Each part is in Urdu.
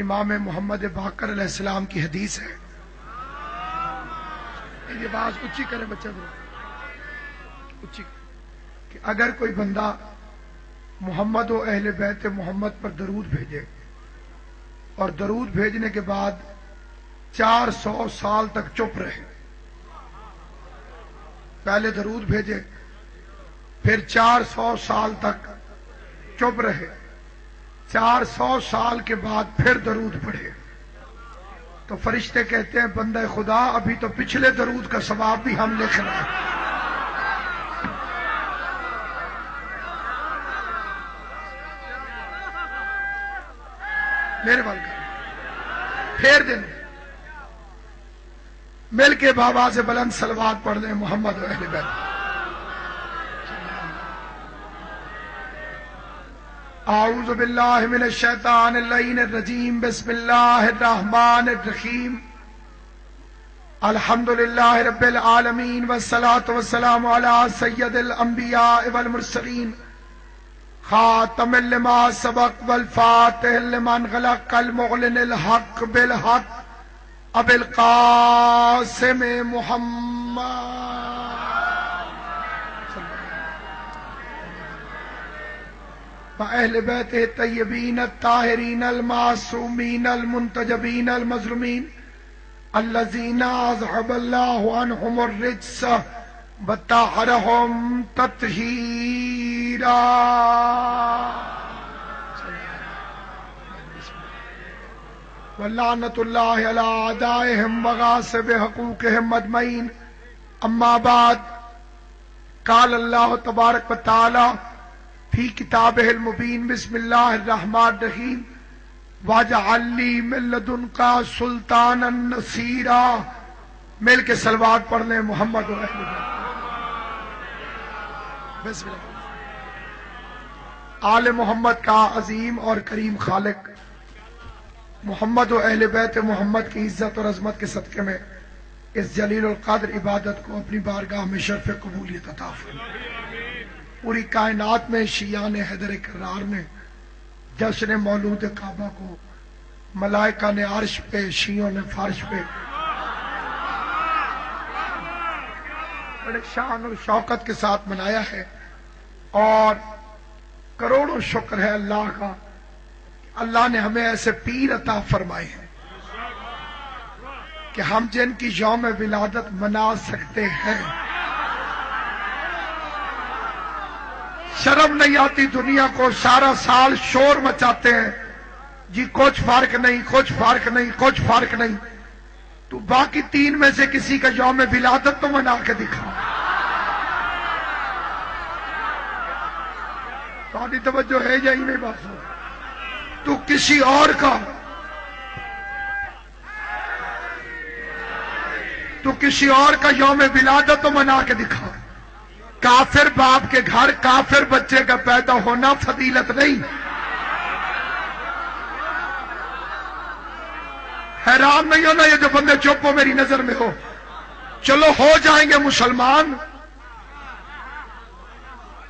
امام محمد باقر علیہ السلام کی حدیث ہے. یہ بات اونچی کرے بچہ دو اونچی، کہ اگر کوئی بندہ محمد و اہل بیت محمد پر درود بھیجے اور درود بھیجنے کے بعد 400 سال تک چپ رہے، پہلے درود بھیجے پھر 400 سال تک چپ رہے، 400 سال کے بعد پھر درود پڑھے، تو فرشتے کہتے ہیں بندہ خدا ابھی تو پچھلے درود کا ثواب بھی ہم لکھ رہے ہیں. میرے بال کر پھیر دیں، مل کے بابا سے بلند صلوات پڑھ دیں محمد و اہل بیت. اعوذ باللہ من الشیطان اللعین الرجیم، بسم اللہ الرحمن الرحیم، الحمدللہ رب العالمین والصلاة والسلام علی سید الانبیاء والمرسلین، خاتم لما سبق والفاتح لمن غلق، المعلن الحق بالحق، ابو القاسم محمد وأهل بيته الطيبين الطاهرين المعصومين المنتجبين المظلومين الذين أذهب الله عنهم الرجس وطهرهم تطهيرا. ولعنة الله على أعدائهم وغاصب حقوقهم أجمعين. أما بعد، قال الله تبارك وتعالى فی کتابہ المبین، بسم اللہ الرحمن الرحیم، واجعل لی من لدنک سلطانا نصیرا. مل کے صلوات پڑھ لیں محمد و اہل بیت. بسم اللہ. آل محمد کا عظیم اور کریم خالق محمد و اہل بیت محمد کی عزت اور عظمت کے صدقے میں اس جلیل القدر عبادت کو اپنی بارگاہ میں شرف قبولیت عطا فرمائے. پوری کائنات میں شیعان حیدر کرار نے جشن مولود کعبہ کو ملائکہ نے عرش پہ، شیعوں نے فرش پہ بڑے شان اور شوکت کے ساتھ منایا ہے. اور کروڑوں شکر ہے اللہ کا، اللہ نے ہمیں ایسے پیر عطا فرمائے ہیں کہ ہم جن کی یوم ولادت منا سکتے ہیں. شرم نہیں آتی دنیا کو، سارا سال شور مچاتے ہیں جی کچھ فرق نہیں، کچھ فرق نہیں، کچھ فرق نہیں. تو باقی 3 میں سے کسی کا یوم ولادت تو منا کے دکھا. تھوڑی توجہ ہے یا ہی نہیں بات؟ تو کسی اور کا، تو کسی اور کا یوم ولادت تو منا کے دکھا. کافر باپ کے گھر کافر بچے کا پیدا ہونا فضیلت نہیں. حیران نہیں ہونا یہ جو بندے چپ ہو میری نظر میں ہو، چلو ہو جائیں گے مسلمان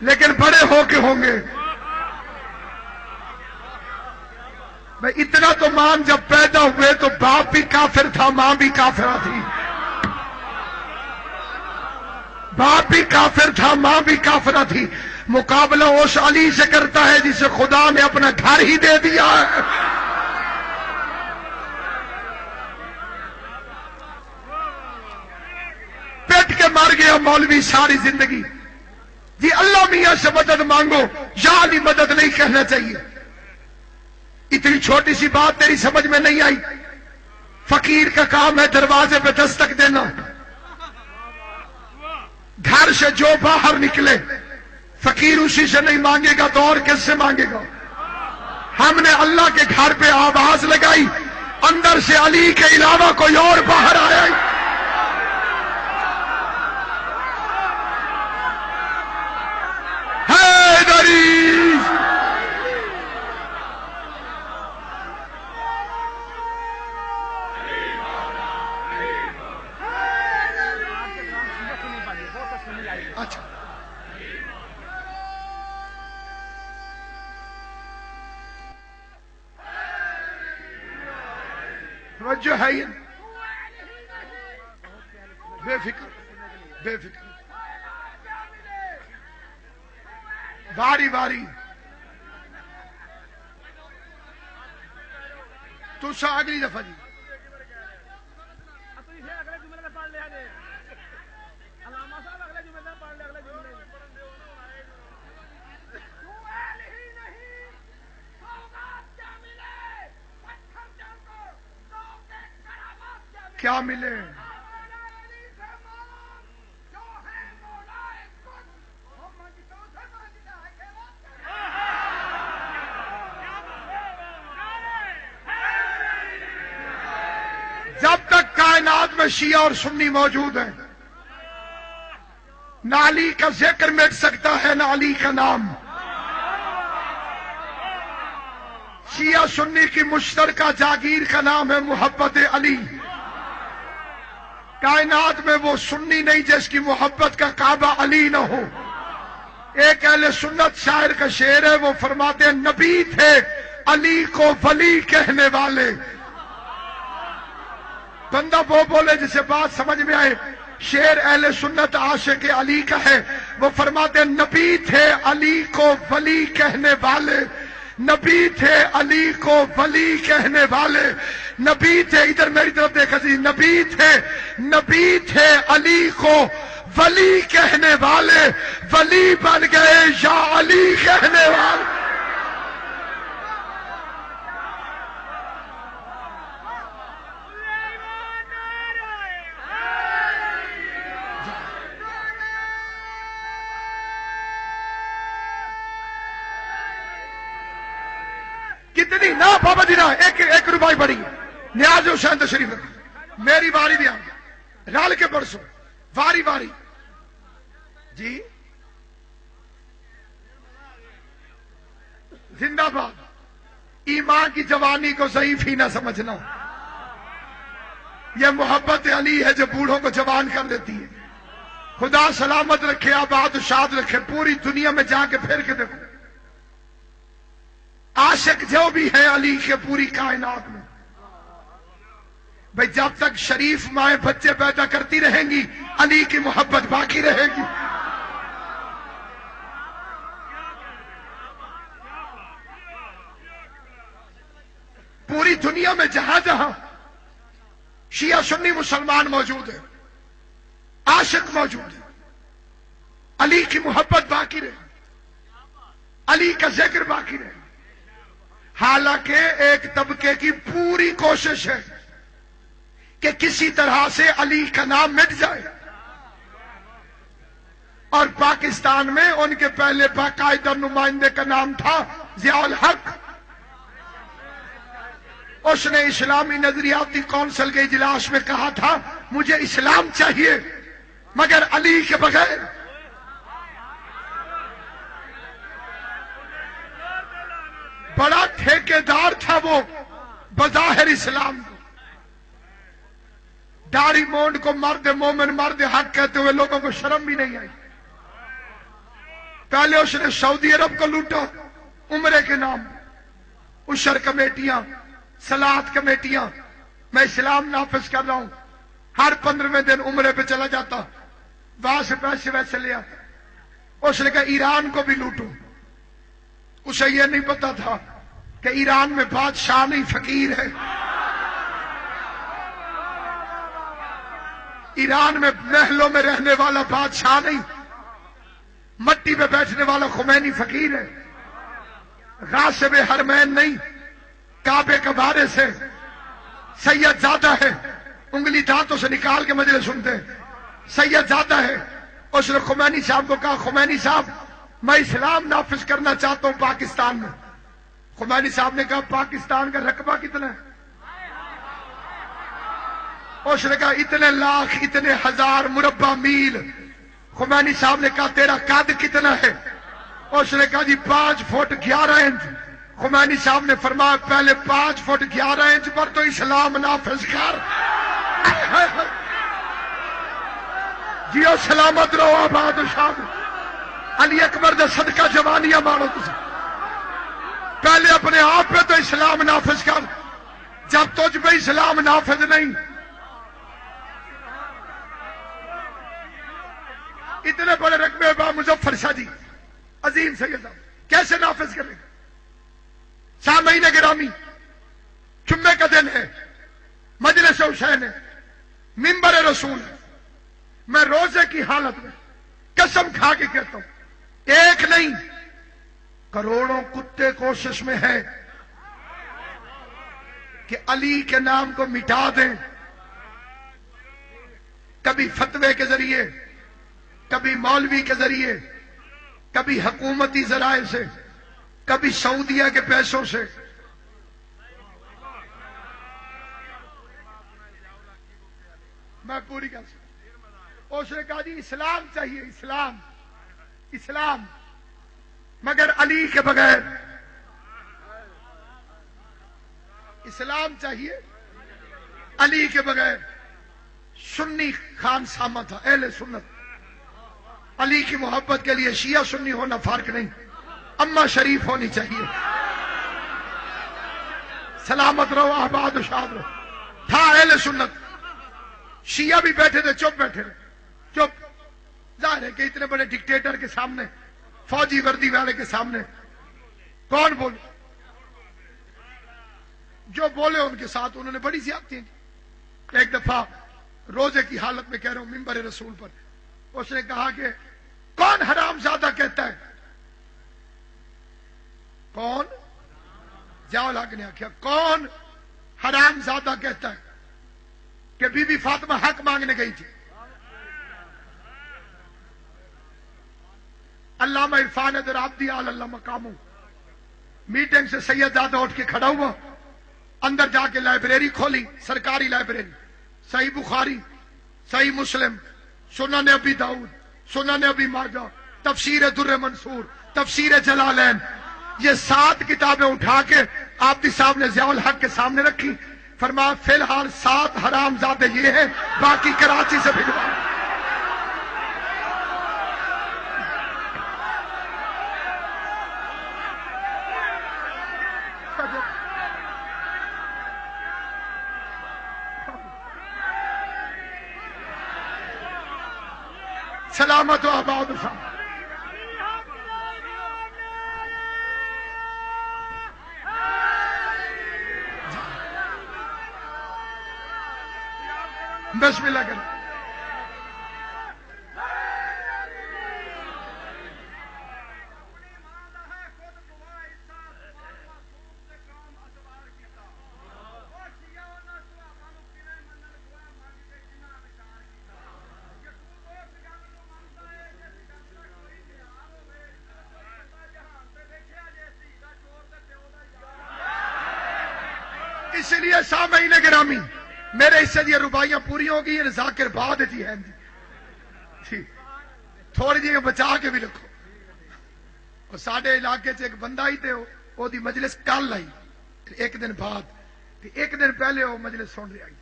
لیکن بڑے ہو کے ہوں گے. میں اتنا تو مان، جب پیدا ہوئے تو باپ بھی کافر تھا، ماں بھی کافرہ تھی. باپ بھی کافر تھا، ماں بھی کافرہ تھی. مقابلہ اس علی سے کرتا ہے جسے خدا نے اپنا گھر ہی دے دیا ہے. پیٹ کے مر گیا مولوی ساری زندگی. جی اللہ میاں سے مدد مانگو، یا علی مدد نہیں کہنا چاہیے. اتنی چھوٹی سی بات تیری سمجھ میں نہیں آئی؟ فقیر کا کام ہے دروازے پہ دستک دینا. گھر سے جو باہر نکلے فقیر اسی سے نہیں مانگے گا تو اور کس سے مانگے گا؟ ہم نے اللہ کے گھر پہ آواز لگائی، اندر سے علی کے علاوہ کوئی اور باہر آیا. حیدری اچھا توجہ ہے یہ؟ بے فکر بے فکر، باری باری تو سا اگلی دفعہ جی کیا ملے؟ جب تک کائنات میں شیعہ اور سنی موجود ہیں نہ علی کا ذکر مٹ سکتا ہے نہ علی کا نام۔ شیعہ سنی کی مشترکہ جاگیر کا نام ہے محبت علی۔ کائنات میں وہ سنی نہیں جس کی محبت کا کعبہ علی نہ ہو۔ ایک اہل سنت شاعر کا شعر ہے، وہ فرماتے ہیں نبی تھے علی کو ولی کہنے والے۔ بندہ وہ بولے جسے بات سمجھ میں آئے۔ شعر اہل سنت عاشق علی کا ہے، وہ فرماتے ہیں نبی تھے علی کو ولی کہنے والے، نبی تھے علی کو ولی کہنے والے، نبی تھے، ادھر میری طرف دیکھا جی، نبی تھے علی کو ولی کہنے والے، ولی بن گئے یا علی کہنے والے۔ کتنی نہ پابندی نہ، ایک روپائی بڑی نیاز حسین تشریف رکھ، میری باری بھی آ رال کے پرسوں واری واری جی زندہ باد۔ ایمان کی جوانی کو ضعیف ہی نہ سمجھنا، یہ محبت علی ہے جو بوڑھوں کو جوان کر دیتی ہے۔ خدا سلامت رکھے، آباد و شاد رکھے، پوری دنیا میں جا کے پھر کے دیکھو عاشق جو بھی ہے علی کے پوری کائنات میں، بھئی جب تک شریف مائیں بچے پیدا کرتی رہیں گی علی کی محبت باقی رہے گی۔ پوری دنیا میں جہاں جہاں شیعہ سنی مسلمان موجود ہیں، عاشق موجود ہیں، علی کی محبت باقی رہے، علی کا ذکر باقی رہے۔ حالانکہ ایک طبقے کی پوری کوشش ہے کہ کسی طرح سے علی کا نام مٹ جائے، اور پاکستان میں ان کے پہلے باقاعدہ نمائندے کا نام تھا ضیاء الحق۔ اس نے اسلامی نظریاتی کونسل کے اجلاس میں کہا تھا مجھے اسلام چاہیے مگر علی کے بغیر۔ بڑا ٹھیکیدار تھا وہ بظاہر اسلام کو، داڑھی مونڈ کو مرد مومن مرد حق کہتے ہوئے لوگوں کو شرم بھی نہیں آئی۔ پہلے اس نے سعودی عرب کو لوٹا عمرے کے نام، عشر کمیٹیاں، صلاۃ کمیٹیاں، میں اسلام نافذ کر رہا ہوں، ہر 15ویں دن عمرے پہ چلا جاتا، وہاں سے پیسے ویسے لے آتا۔ اس نے کہا ایران کو بھی لوٹوں، اسے یہ نہیں پتا تھا کہ ایران میں بادشاہ نہیں فقیر ہے، ایران میں محلوں میں رہنے والا بادشاہ نہیں، مٹی پہ بیٹھنے والا خمینی فقیر ہے، غاصب حرمین نہیں، کعبے کے بارے سے سید زادہ ہے، انگلی دانتوں سے نکال کے مجلس سنتے ہیں، سید زادہ ہے۔ اس نے خمینی صاحب کو کہا خمینی صاحب میں اسلام نافذ کرنا چاہتا ہوں پاکستان میں۔ خمینی صاحب نے کہا پاکستان کا رقبہ کتنا ہے؟ اس نے کہا اتنے لاکھ اتنے ہزار مربع میل۔ خمینی صاحب نے کہا تیرا قد کتنا ہے؟ اس نے کہا جی 5 فٹ 11 انچ۔ خمینی صاحب نے فرمایا پہلے 5 فٹ 11 انچ پر تو اسلام نافذ کر۔ جیو سلامت رہو آباد و شاد، علی اکبر دے صدقہ جوانیاں مارو تسی، پہلے اپنے آپ پہ تو اسلام نافذ کر۔ جب تجھ پہ اسلام نافذ نہیں، اتنے بڑے رقبے با مظفر شاہ جی عظیم سید صاحب کیسے نافذ کریں گے؟ سامعین گرامی، جمعے کا دن ہے، مجلس حسین ہے، منبر رسول ہے، میں روزے کی حالت میں قسم کھا کے کہتا ہوں، ایک نہیں کروڑوں کتے کوشش میں ہے کہ علی کے نام کو مٹا دیں، کبھی فتوے کے ذریعے، کبھی مولوی کے ذریعے، کبھی حکومتی ذرائع سے، کبھی سعودیہ کے پیسوں سے۔ میں پوری کر سکتا، اس نے کہا جی اسلام چاہیے، اسلام اسلام مگر علی کے بغیر، اسلام چاہیے علی کے بغیر۔ سنی خان سامہ تھا، اہل سنت، علی کی محبت کے لیے شیعہ سنی ہونا فرق نہیں، اماں شریف ہونی چاہیے۔ سلامت رہو، آباد و شاد رہو۔ تھا اہل سنت، شیعہ بھی بیٹھے تھے، چپ بیٹھے تھے، چپ۔ ظاہر ہے کہ اتنے بڑے ڈکٹیٹر کے سامنے، فوجی وردی والے کے سامنے کون بولے؟ جو بولے ان کے ساتھ انہوں نے بڑی زیادتی کی۔ ایک دفعہ روزے کی حالت میں کہہ رہا ہوں منبر رسول پر، اس نے کہا کہ کون حرام زادہ کہتا ہے؟ کون؟ جاؤ لاگ نے آخیا کون حرام زادہ کہتا ہے کہ بی بی فاطمہ حق مانگنے گئی تھی؟ علامہ عرفان در عبدی آل اللہ مقامو، میٹنگ سے سید زادہ اٹھ کے کھڑا ہوا، اندر جا کے لائبریری کھولی، سرکاری لائبریری، صحیح بخاری، صحیح مسلم، سنن ابی داؤد، سنن ابی ماجہ، تفسیر در منصور، تفسیر جلالین، یہ 7 کتابیں اٹھا کے آپ صاحب نے ضیاء الحق کے سامنے رکھی، فرمایا فی الحال 7 حرام زادے یہ ہیں، باقی کراچی سے بھجوا۔ سلامت و آباد و شاد۔ بسم اللہ کریں۔ اس لیے سامعین گرامی، میرے اس سے یہ ربائیاں پوری ہو گئی ہیں، ذاکر بعد جی ہیں جی، تھوڑی جی بچا کے بھی رکھو۔ اور ساڈے علاقے سے ایک بندہ ہی تھے، وہ دی مجلس کل آئی، ایک دن بعد، ایک دن پہلے وہ مجلس سن رہی آئی،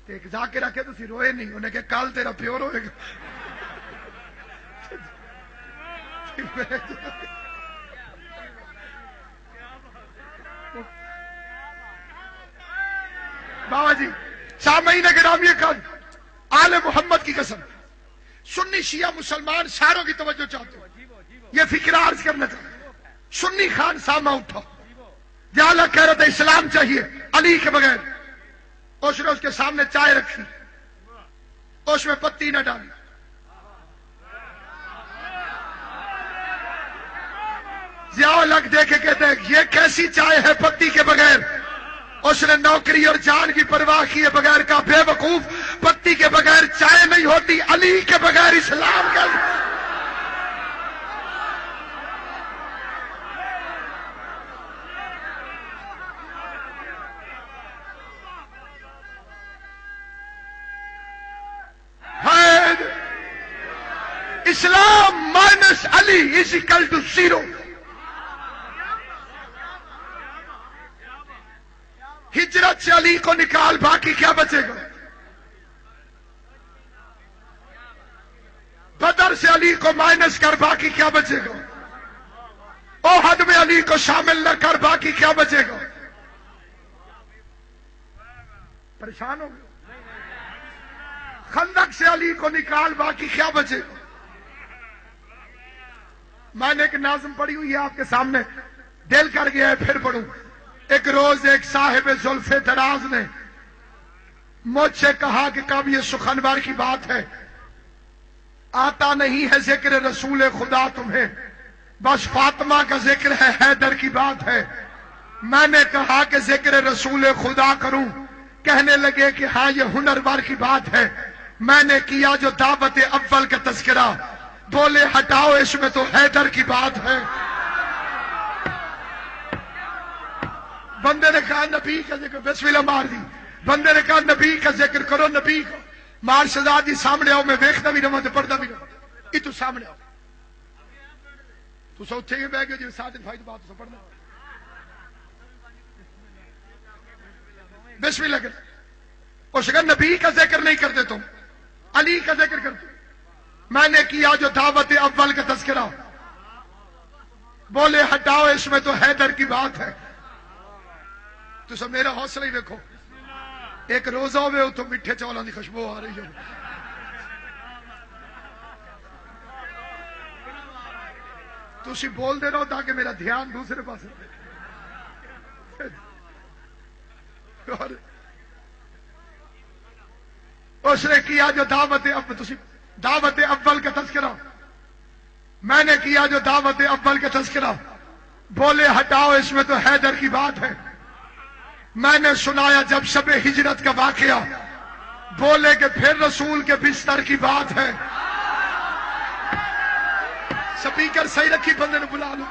ایک ذاکر آکے تسی روئے نہیں، انہیں کہ کل تیرا پیو روئے گا۔ بابا جی سامعین گرامی، آل محمد کی قسم، سنی شیعہ مسلمان ساروں کی توجہ چاہتے ہیں، یہ فکر عرض کرنا چاہتے ہیں۔ سنی خان سامہ اٹھا، جالا کہہ رہا تھا اسلام چاہیے علی کے بغیر، اس نے اس کے سامنے چائے رکھی، اس میں پتی نہ ڈالی، ضیاء الحق دے کے کہتے ہیں یہ کیسی چائے ہے پتی کے بغیر؟ اس نے نوکری اور جان کی پرواہ کیے بغیر کہا بے وقوف، پتی کے بغیر چائے نہیں ہوتی، علی کے بغیر اسلام کا۔ Islam minus Ali is equal to 0۔ ہجرت سے علی کو نکال، باقی کیا بچے گا؟ بدر سے علی کو مائنس کر، باقی کیا بچے گا؟ احد میں علی کو شامل نہ کر، باقی کیا بچے گا؟ پریشان ہو گئے؟ خندق سے علی کو نکال، باقی کیا بچے گا؟ میں نے ایک نظم پڑھی ہوئی ہے آپ کے سامنے، دل کر گیا ہے پھر پڑھوں۔ ایک روز ایک صاحب زلف دراز نے مجھ سے کہا کہ کب یہ سخنور کی بات ہے، آتا نہیں ہے ذکر رسول خدا تمہیں، بس فاطمہ کا ذکر ہے، حیدر کی بات ہے۔ میں نے کہا کہ ذکر رسول خدا کروں، کہنے لگے کہ ہاں یہ ہنرور کی بات ہے۔ میں نے کیا جو دعوت اول کا تذکرہ، بولے ہٹاؤ اس میں تو حیدر کی بات ہے۔ بندے نے کہا نبی کا ذکر، بسم اللہ مار دی۔ بندے نے کہا نبی کا ذکر کرو، نبی کو مار شہزادی سامنے آؤ، میں ویکھدا بھی رہاں تے پڑھدا بھی رہاں، یہ تو سامنے آؤ، تو سوچے گے بہ گئے جی ساتھ بھائی بات تو پڑھنا۔ بسم اللہ کرو۔ اس نے نبی کا ذکر نہیں کرتے تم، علی کا ذکر کرتے۔ میں نے کیا جو دعوت اول کا تذکرہ، بولے ہٹاؤ اس میں تو حیدر کی بات ہے۔ تو سب میرا حوصلہ ہی دیکھو، ایک روزہ ہوئے تو میٹھے چولاں دی خوشبو آ رہی ہے۔ تسی بول دے رہو تاکہ میرا دھیان دوسرے پاس رہے۔ اس نے کیا جو دعوت اول کا تذکرہ، میں نے کیا جو دعوت اول کا تذکرہ، بولے ہٹاؤ اس میں تو حیدر کی بات ہے۔ میں نے سنایا جب شب ہجرت کا واقعہ، بولے کہ پھر رسول کے بستر کی بات ہے۔ سپیکر صحیح رکھی، بندے نے بلا لو۔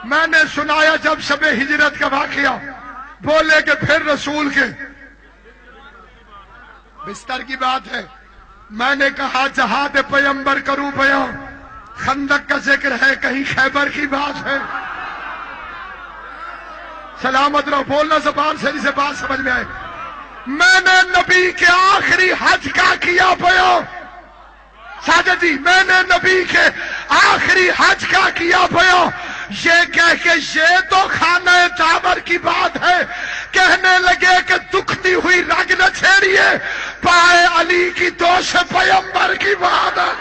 میں نے سنایا جب شب ہجرت کا واقعہ، بولے کہ پھر رسول کے بستر کی بات ہے۔ میں نے کہا جہاد پیمبر کروں بیان، خندق کا ذکر ہے، کہیں خیبر کی بات ہے۔ سلامت رہو، بولنا زبان سے جسے بات سمجھ میں آئے۔ میں نے نبی کے آخری حج کا کیا بیان، ساجد جی میں نے نبی کے آخری حج کا کیا بیان، یہ کہہ کے یہ تو خانہ جابر کی بات ہے۔ کہنے لگے کہ دکھتی ہوئی رگ نہ چھیڑیے، پائے علی کی دوش پیمبر کی بات ہے۔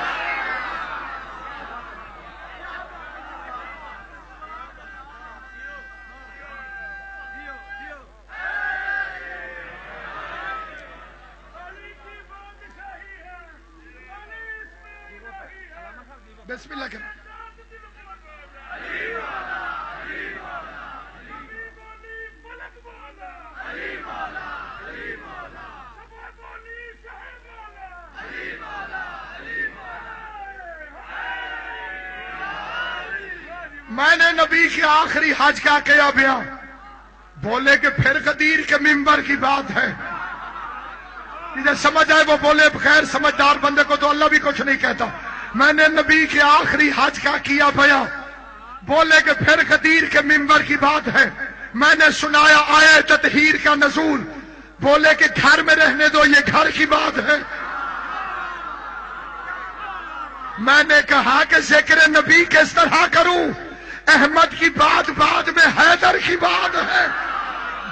بسم اللہ کریں۔ میں نے نبی کے آخری حج کا کیا بیان، بولے کہ پھر غدیر کے منبر کی بات ہے۔ جسے سمجھ آئے وہ بولے، بغیر سمجھدار بندے کو تو اللہ بھی کچھ نہیں کہتا۔ میں نے نبی کے آخری حج کا کیا بیان، بولے کہ پھر غدیر کے منبر کی بات ہے۔ میں نے سنایا آیت تطہیر کا نزول، بولے کہ گھر میں رہنے دو، یہ گھر کی بات ہے۔ میں نے کہا کہ ذکر نبی کس طرح کروں، احمد کی بات بعد میں حیدر کی بات ہے۔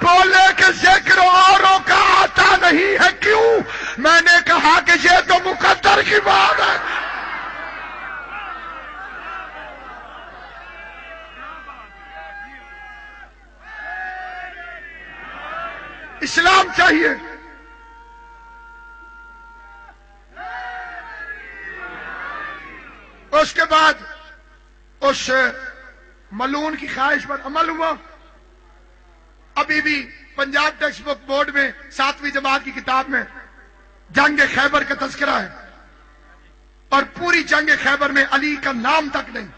بولے کہ ذکر اوروں کا آتا نہیں ہے کیوں، میں نے کہا کہ یہ تو مقدر کی بات ہے۔ اسلام چاہیے، اس کے بعد اس ملون کی خواہش پر عمل ہوا۔ ابھی بھی پنجاب ٹیکسٹ بک بورڈ میں 7ویں جماعت کی کتاب میں جنگ خیبر کا تذکرہ ہے، اور پوری جنگ خیبر میں علی کا نام تک نہیں،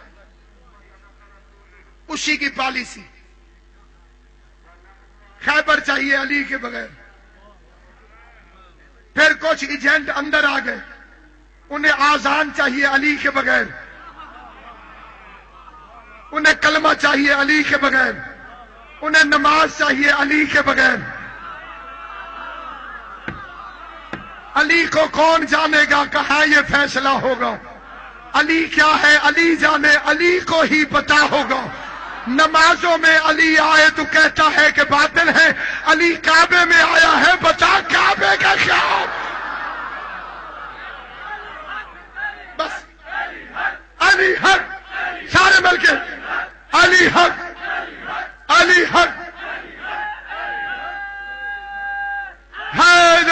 اسی کی پالیسی خیبر چاہیے علی کے بغیر۔ پھر کچھ ایجنٹ اندر آ گئے، انہیں آزان چاہیے علی کے بغیر، انہیں کلمہ چاہیے علی کے بغیر، انہیں نماز چاہیے علی کے بغیر۔ علی کو کون جانے گا، کہاں یہ فیصلہ ہوگا؟ علی کیا ہے علی جانے، علی کو ہی پتا ہوگا۔ نمازوں میں علی آئے تو کہتا ہے کہ باطل ہے، علی کعبے میں آیا ہے، بتا کعبے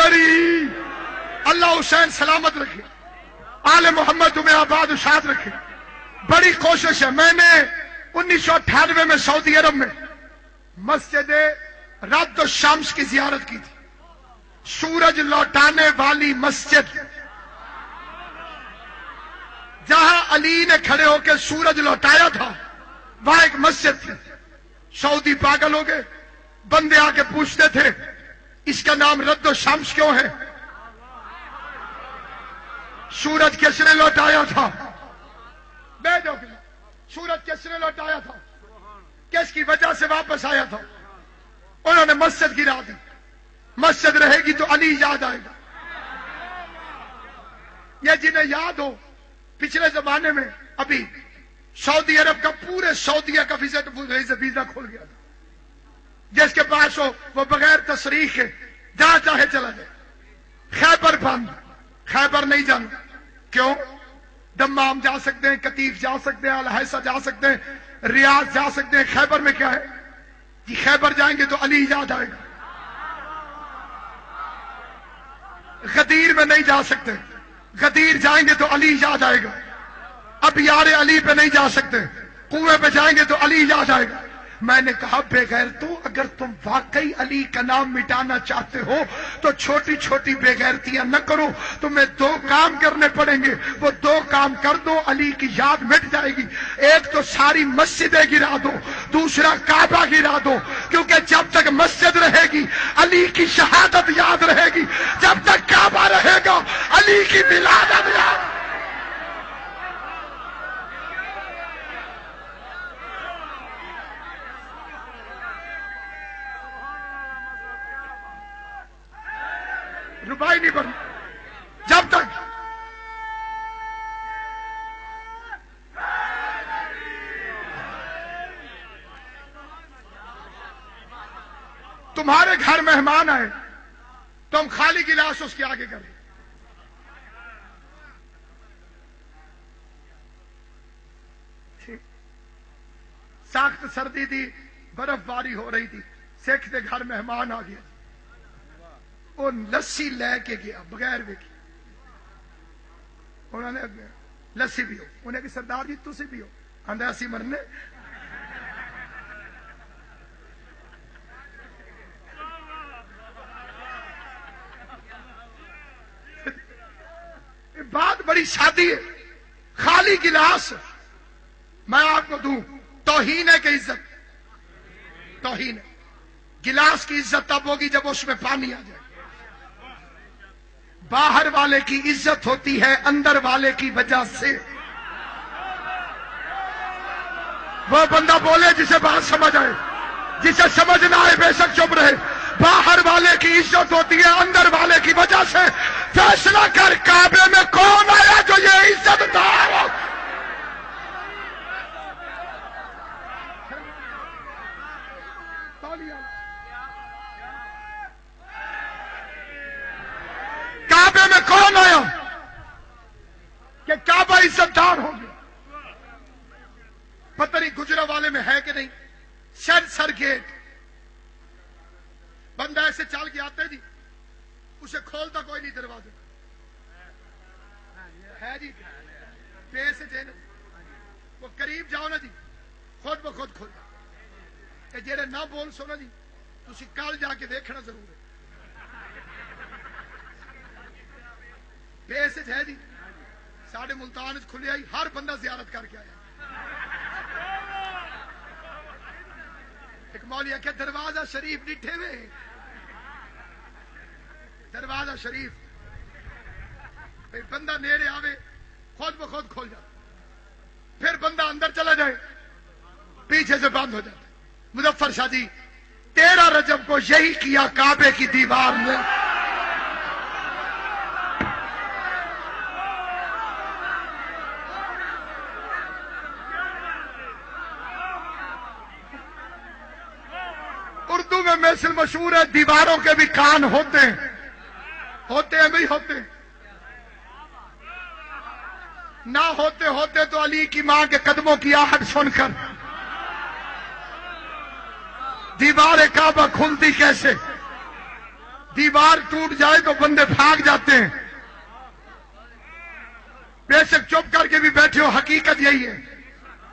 حیدری، اللہ حسین سلامت رکھے، آل محمد تمہیں آباد و شاد رکھے۔ بڑی کوشش ہے، میں نے 1998 میں سعودی عرب میں مسجد رد الشمس کی زیارت کی تھی، سورج لوٹانے والی مسجد، جہاں علی نے کھڑے ہو کے سورج لوٹایا تھا، وہاں ایک مسجد تھی۔ سعودی پاگل ہو گئے، بندے آ کے پوچھتے تھے اس کا نام رد الشمس کیوں ہے؟ سورج کس نے لوٹایا تھا؟ سورج کس نے لوٹایا تھا؟ کس کی وجہ سے واپس آیا تھا؟ انہوں نے مسجد گرا دی۔ مسجد رہے گی تو علی یاد آئے گا۔ یہ جنہیں یاد ہو، پچھلے زمانے میں ابھی سعودی عرب کا پورے سعودیہ کا ویزا کھل گیا تھا، جس کے پاس ہو وہ بغیر تصریح کے جہاں چاہے چلا جائے۔ خیبر بند، خیبر نہیں جانا۔ کیوں؟ دمام جا سکتے ہیں، کتیف جا سکتے ہیں، الحیثہ جا سکتے ہیں، ریاض جا سکتے ہیں۔ خیبر میں کیا ہے جی؟ خیبر جائیں گے تو علی یاد آئے گا۔ غدیر میں نہیں جا سکتے، غدیر جائیں گے تو علی یاد آئے گا۔ اب یار علی پہ نہیں جا سکتے، کنویں پہ جائیں گے تو علی یاد آئے گا۔ میں نے کہا بے غیرتو، اگر تم واقعی علی کا نام مٹانا چاہتے ہو تو چھوٹی چھوٹی بے غیرتیاں نہ کرو، تمہیں دو کام کرنے پڑیں گے۔ وہ دو کام کر دو، علی کی یاد مٹ جائے گی۔ ایک تو ساری مسجدیں گرا دو، دوسرا کعبہ گرا دو، کیونکہ جب تک مسجد رہے گی علی کی شہادت یاد رہے گی، جب تک کعبہ رہے گا علی کی ولادت یاد۔ روپائی نہیں بڑھنا جب تک تمہارے گھر مہمان آئے، تم خالی گلاس اس کے آگے کریں۔ سخت سردی تھی، برف باری ہو رہی تھی، سکھ کے گھر مہمان آ گیا، وہ لسی لے کے گیا بغیر ویکھی۔ انہوں نے لسی پیو، انہیں کہ سردار جی تسی پیو، آندا اسی مرنے۔ بات بڑی سادی ہے، خالی گلاس میں آپ کو دوں، توہین ہے کہ عزت؟ توہین ہے۔ گلاس کی عزت تب ہوگی جب اس میں پانی آ جائے۔ باہر والے کی عزت ہوتی ہے اندر والے کی وجہ سے۔ وہ بندہ بولے جسے بات سمجھ آئے، جسے سمجھ نہ آئے بے شک چپ رہے۔ باہر والے کی عزت ہوتی ہے اندر والے کی وجہ سے۔ فیصلہ کر، کعبے میں کون آیا جو یہ عزت دار ہو؟ کعبے میں کون آیا کہ کعبہ عزت دار ہو گیا؟ پتہ نہیں گجرا والے میں ہے کہ نہیں، سر گیٹ بندہ ایسے چل کے آتے جی، اسے کھولتا کوئی نہیں دروازے ہے جی، پے سے جینا، وہ قریب جاؤ نا جی خود بخود کھل جائے۔ جیڑے نہ بول سو نا جی، تسی کل جا کے دیکھنا ضرور ہے۔ پیسج ہے جی، ساڑھے ملتان کھلے آئی، ہر بندہ زیارت کر کے آیا۔ ایک مولی آکھیا دروازہ شریف ڈٹھے ہوئے، دروازہ شریف بندہ نیڑے آوے خود بخود کھل جاتا، پھر بندہ اندر چلا جائے پیچھے سے بند ہو جاتا۔ مظفر شاہ جی 13 رجب کو یہی کیا کعبے کی دیوار نے۔ اردو میں مثل مشہور ہے، دیواروں کے بھی کان ہوتے ہیں، ہوتے ہیں بھی ہوتے ہیں۔ نہ ہوتے ہوتے تو علی کی ماں کے قدموں کی آہٹ سن کر دیوار کعبہ کھلتی کیسے؟ دیوار ٹوٹ جائے تو بندے بھاگ جاتے ہیں. بے شک چپ کر کے بھی بیٹھے ہو، حقیقت یہی ہے.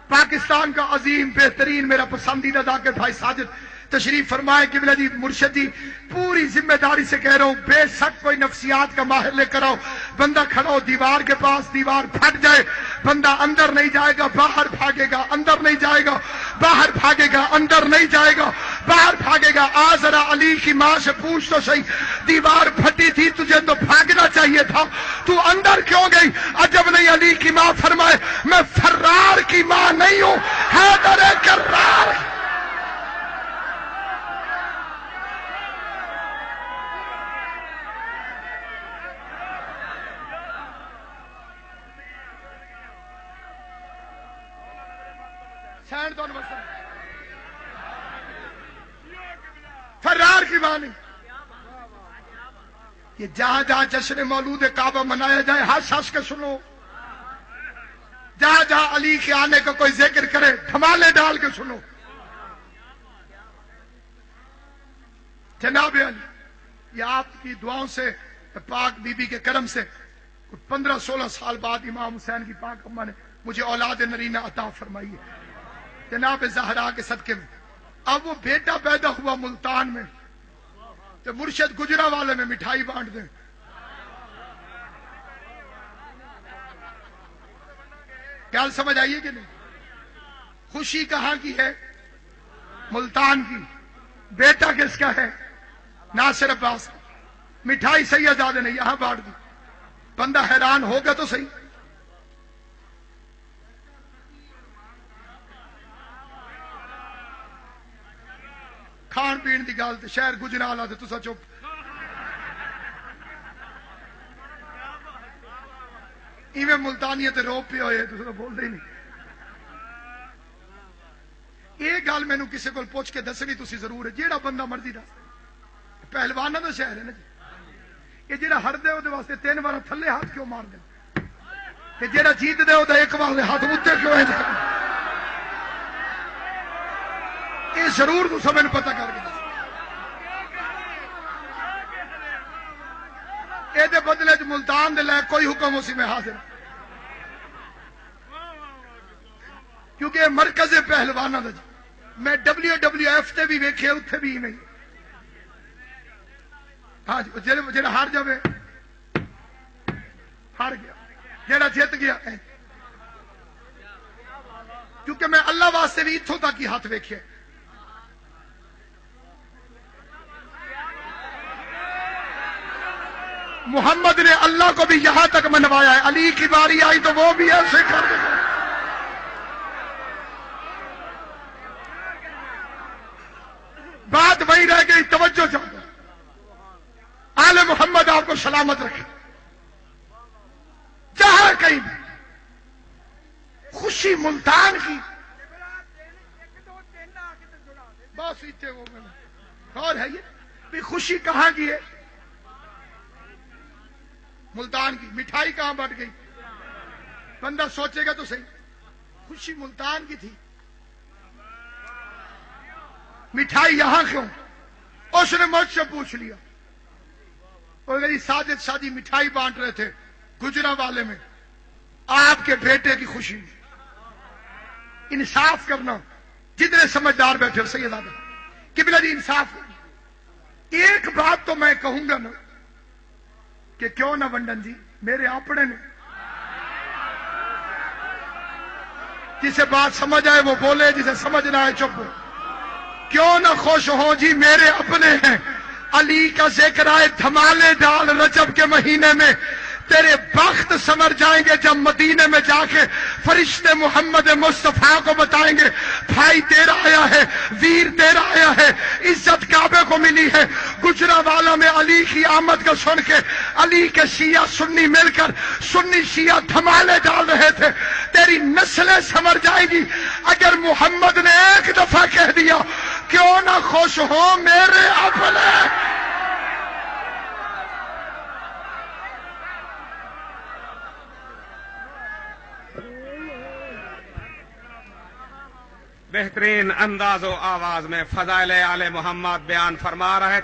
پاکستان کا عظیم بہترین میرا پسندیدہ ذاکر بھائی ساجد تشریف فرمائے کہ جی مرشدی پوری ذمہ داری سے کہہ رہا ہوں، بے شک کوئی نفسیات کا ماہر لے کر آؤ. بندہ کھڑا ہو دیوار کے پاس، دیوار پھٹ جائے، بندہ اندر نہیں جائے گا باہر بھاگے گا، اندر نہیں جائے گا باہر بھاگے گا، اندر نہیں جائے گا باہر بھاگے گا. آ ذرا علی کی ماں سے پوچھ تو صحیح، دیوار پھٹی تھی تجھے تو بھاگنا چاہیے تھا، تو اندر کیوں گئی؟ عجب نہیں علی کی ماں فرمائے میں فرار کی ماں نہیں ہوں، حیدر کرار. فرار کی ماں نہیں. یہ جہاں جہاں جشن مولود کعبہ منایا جائے ہنس ہنس کے سنو، جہاں جہاں علی کے آنے کا کوئی ذکر کرے دھمالے ڈال کے سنو. جناب علی، یہ آپ کی دعاؤں سے، پاک بی بی کے کرم سے 15-16 سال بعد امام حسین کی پاک اماں نے مجھے اولاد نرینہ عطا فرمائی ہے جناب زہرا کے صدقے میں. اب وہ بیٹا پیدا ہوا ملتان میں تو مرشد گجرا والے میں مٹھائی بانٹ دیں. کیا سمجھ آئیے کہ نہیں؟ خوشی کہاں کی ہے؟ ملتان کی. بیٹا کس کا ہے؟ ناصر عباس. مٹھائی سیدزادے نے یہاں بانٹ دی. بندہ حیران ہوگا تو صحیح. کھان پین کی گل تو شہر گجرا والا تو تسا چپ. ایویں ملتانی تے رو پے ہوئے تو بولتے ہی نہیں. یہ گل مینو کسی کو پوچھ کے دسنی تسی ضرور ہے. جیڑا بندہ مرضی دس، پہلوانا کا شہر ہے نا جی. یہ جیڑا ہر دے وہ واسطے 3 بار تھلے ہاتھ کیوں مار دے، جیڑا جیت دے وہ ایک بار ہاتھ اتنے کیوں ہے؟ یہ ضرور تو سب پتہ کر کے دس. یہ بدلے ملتان دے لے کوئی حکم اسی میں حاضر، کیونکہ یہ مرکز پہلوانا دا جی. میں WWF تے بھی ویکھے اتنے بھی نہیں. ہاں جی، جہاں ہار جائے ہار گیا، جہاں جیت گیا. کیونکہ میں اللہ واسطے بھی اتوں تک ہی ہاتھ ویکھے. محمد نے اللہ کو بھی یہاں تک منوایا ہے. علی کی باری آئی تو وہ بھی ایسے کر دے. بات وہی رہ گئی، توجہ چاہتا. آل محمد آپ کو سلامت رکھے. جہاں کہیں بھی خوشی ملتان کی بس اتنے وہ اور ہے. یہ بھی خوشی کہاں کی ہے؟ ملتان کی. مٹھائی کہاں بٹ گئی؟ بندہ سوچے گا تو صحیح. خوشی ملتان کی تھی، مٹھائی یہاں کیوں؟ اس نے مجھ سے پوچھ لیا. اور میری ساجد شادی مٹھائی بانٹ رہے تھے گجرا والے میں، آپ کے بیٹے کی خوشی. انصاف کرنا. جتنے سمجھدار بیٹھے ہو سید آدم قبلہ جی انصاف کرنا. ایک بات تو میں کہوں گا نا کہ کیوں نہ ونڈن جی میرے اپنے نے، جسے بات سمجھ آئے وہ بولے، جسے سمجھ نہ آئے چپ. کیوں نہ خوش ہو جی میرے اپنے ہیں. علی کا ذکر آئے دھمالے ڈال رجب کے مہینے میں. تیرے بخت سمر جائیں گے جب مدینے میں جا کے فرشتے محمد مصطفیٰ کو بتائیں گے بھائی تیرا آیا ہے، ویر تیرا آیا ہے، عزت کعبے کو ملی ہے. گجرا والا میں علی کی آمد کو سن کے علی کے شیعہ سنی مل کر سنی شیعہ دھمالے ڈال رہے تھے. تیری نسلیں سمر جائیں گی اگر محمد نے ایک دفعہ کہہ دیا کیوں نہ خوش ہو میرے اپنے. بہترین انداز و آواز میں فضائل آل محمد بیان فرما رہے